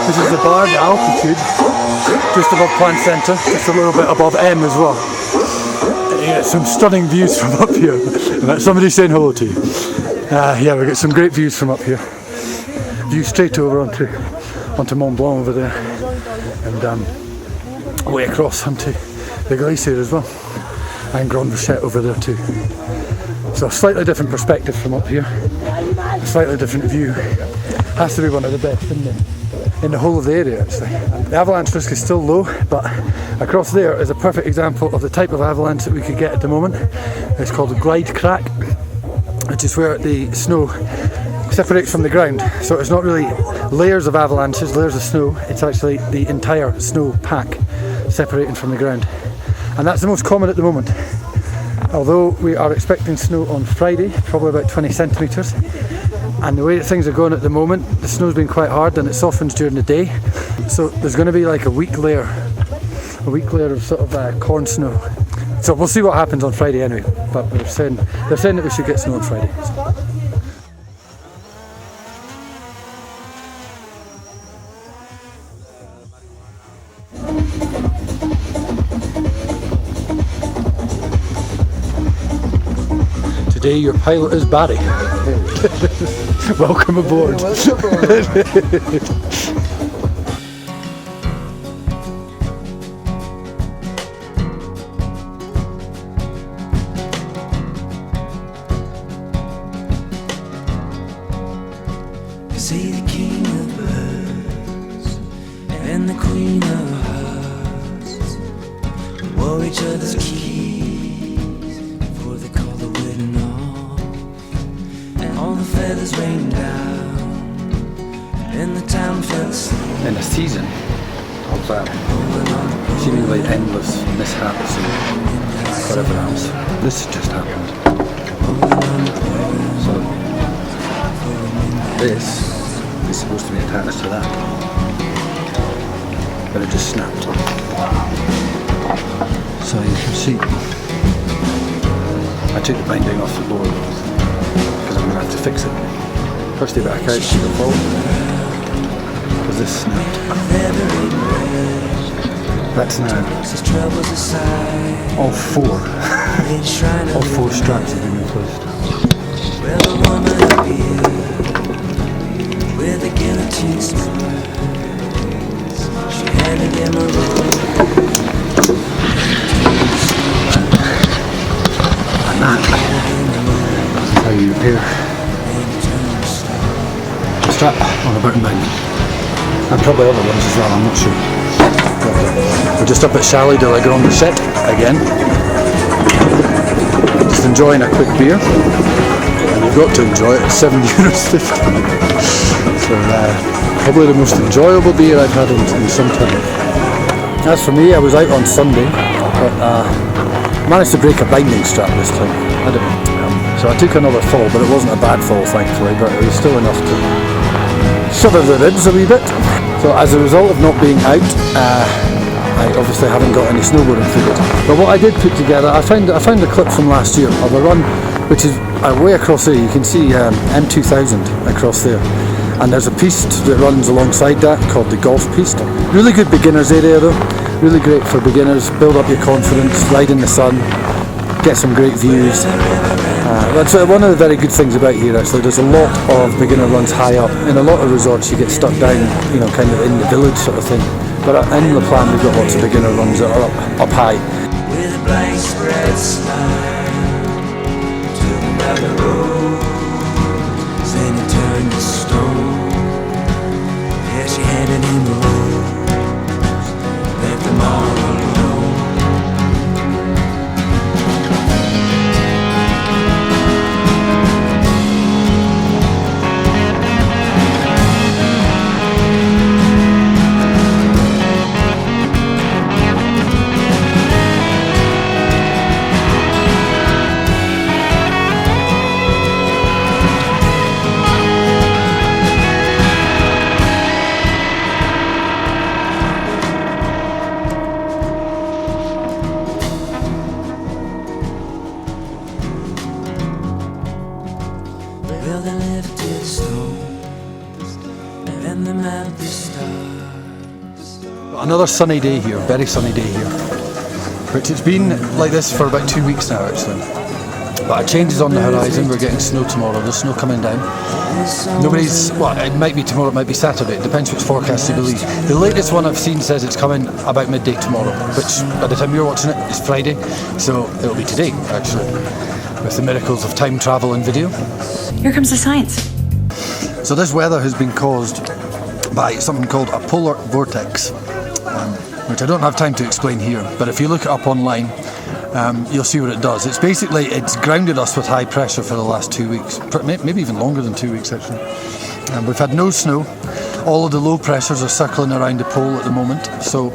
This is the bar, the altitude, just above Plagne Centre, just a little bit above M as well. And you get some stunning views from up here. Somebody's saying hello to you. Yeah, we get some great views from up here. View straight over onto Mont Blanc over there, and way across onto the glacier as well, and Grand Rochette over there too. So a slightly different perspective from up here, a slightly different view. Has to be one of the best in the whole of the area actually. The avalanche risk is still low, but across there is a perfect example of the type of avalanche that we could get at the moment. It's called a glide crack, which is where the snow separates from the ground. So it's not really layers of avalanches, layers of snow, it's actually the entire snow pack separating from the ground. And that's the most common at the moment. Although we are expecting snow on Friday, probably about 20 centimetres. And the way that things are going at the moment, the snow's been quite hard and it softens during the day. So there's going to be like a weak layer of sort of corn snow. So we'll see what happens on Friday anyway. But they're saying that we should get snow on Friday. So. Today your pilot is Barry. Welcome aboard. Welcome aboard. See the king of birds and the queen of hearts wore each other's keys before they called the wedding off, and all the feathers rained down and the town fell asleep. In a season of seemingly endless mishaps and whatever else, this just happened. So this is supposed to be attached to that, but it just snapped. So you can see, I took the binding off the board because I'm going to have to fix it. First day back out to the fall, because this snapped. That's now all four straps have been replaced. With a guillotine smile, she handed him a robe. And that's how you repair a strap on a mountain bike. And probably other ones as well, I'm not sure. We're just up at Chalet de la Grand Rochette again. Just enjoying a quick beer. And you've got to enjoy it, it's €7.50. So probably the most enjoyable beer I've had in some time. As for me, I was out on Sunday, but managed to break a binding strap this time. So I took another fall, but it wasn't a bad fall thankfully, but it was still enough to shudder the ribs a wee bit. So as a result of not being out, I obviously haven't got any snowboarding footage. But what I did put together, I found a clip from last year of a run which is way across there. You can see M2000 across there. And there's a piste that runs alongside that called the golf piste. Really good beginners area though, really great for beginners, build up your confidence, ride in the sun, get some great views. That's one of the very good things about here actually. There's a lot of beginner runs high up. In a lot of resorts you get stuck down, you know, kind of in the village sort of thing. But in the Plagne we've got lots of beginner runs that are up high. With a blank spread smile, took him down the road, then he turned to stone. Yeah, she handed him a rose, left them all alone. another sunny day here, very sunny day here. Which it's been like this for about 2 weeks now actually. But a change is on the horizon, we're getting snow tomorrow, there's snow coming down. Nobody's, well, it might be tomorrow, it might be Saturday, it depends which forecast you believe. The latest one I've seen says it's coming about midday tomorrow, which by the time you're watching it is Friday, so it'll be today actually, with the miracles of time travel and video. Here comes the science. So this weather has been caused by something called a polar vortex, which I don't have time to explain here, but if you look it up online, you'll see what it does. It's grounded us with high pressure for the last 2 weeks, maybe even longer than 2 weeks actually. We've had no snow. All of the low pressures are circling around the pole at the moment, so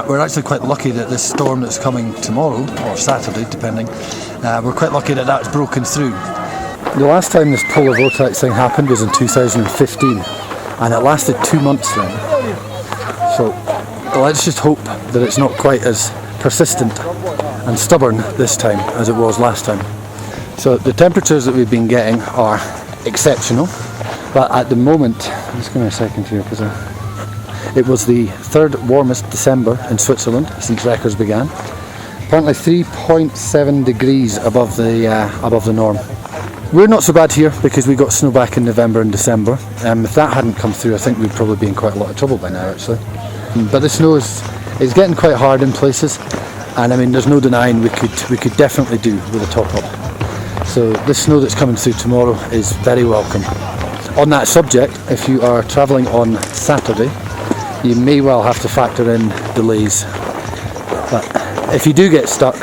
we're actually quite lucky that this storm that's coming tomorrow, or Saturday depending, we're quite lucky that that's broken through. The last time this polar vortex thing happened was in 2015, and it lasted 2 months then. So let's just hope that it's not quite as persistent and stubborn this time as it was last time. So the temperatures that we've been getting are exceptional, but at the moment, just give me a second here because it was the 3rd warmest December in Switzerland since records began. Apparently 3.7 degrees above the norm. We're not so bad here because we got snow back in November and December. If that hadn't come through, I think we'd probably be in quite a lot of trouble by now actually. But the snow is getting quite hard in places, and I mean there's no denying we could definitely do with a top up. So this snow that's coming through tomorrow is very welcome. On that subject, if you are travelling on Saturday, you may well have to factor in delays. But if you do get stuck,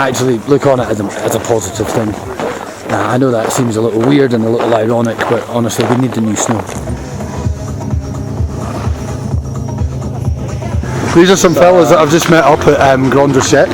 actually look on it as a positive thing. I know that seems a little weird and a little ironic, but honestly we need the new snow. These are some fellas that I've just met up at Grande Rochette.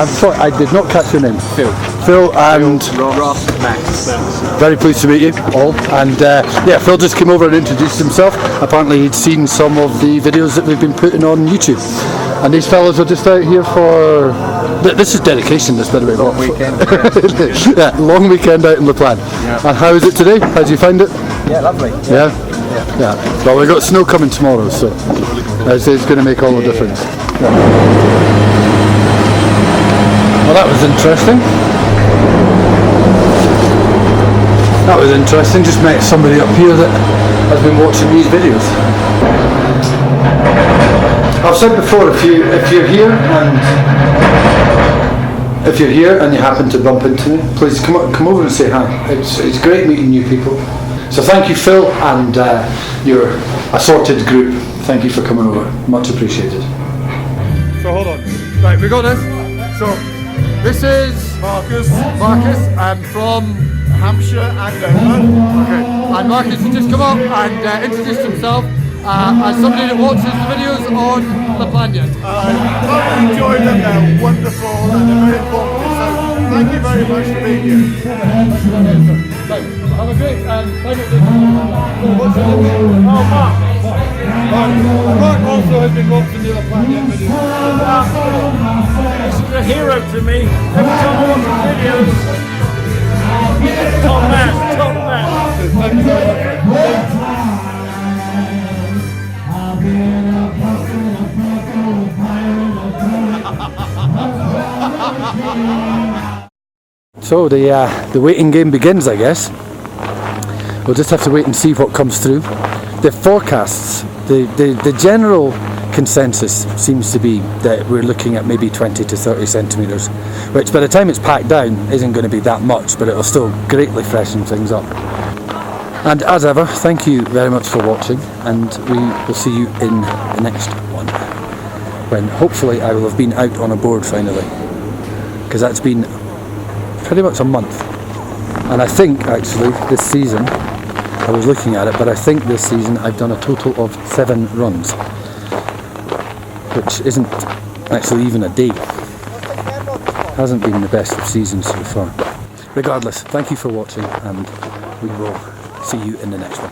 Sorry, I did not catch your name. Phil and Ross, Max. very pleased to meet you all. And yeah, Phil just came over and introduced himself. Apparently he'd seen some of the videos that we've been putting on YouTube. And these fellas are just out here for... This is dedication, this, by the way. Long weekend. Yeah, long weekend out in Plagne. Yeah. And how is it today? How do you find it? Yeah, lovely. Yeah? Yeah. Well, we've got snow coming tomorrow, so it's going to make all the difference. Yeah. Well, that was interesting. That was interesting. Just met somebody up here that has been watching these videos. I've said before, if you're here and you happen to bump into me, please come over and say hi. It's great meeting new people. So thank you, Phil, and your assorted group. Thank you for coming over. Much appreciated. So hold on. Right, we got this. So this is Marcus. From Hampshire and England. Okay. And Marcus has just come up and introduced himself as somebody that watches the videos on Plagne. I enjoyed them, they're wonderful and they're very informative, so thank you very much for being here. Right, have a great time. What's your name? Oh, Mark. Mark also has been watching the Plagne videos. This is a hero to me. Every time I watch the videos, top man. Thank you very much. So the waiting game begins, I guess. We'll just have to wait and see what comes through. The forecasts, the general consensus seems to be that we're looking at maybe 20 to 30 centimetres, which by the time it's packed down isn't going to be that much, but it'll still greatly freshen things up. And as ever, thank you very much for watching, and we will see you in the next one, when hopefully I will have been out on a board finally, because that's been pretty much a month. And I think actually this season, I was looking at it, but I think this season I've done a total of 7 runs, which isn't actually even a day. Hasn't been the best of seasons so far. Regardless, thank you for watching, and we will see you in the next one.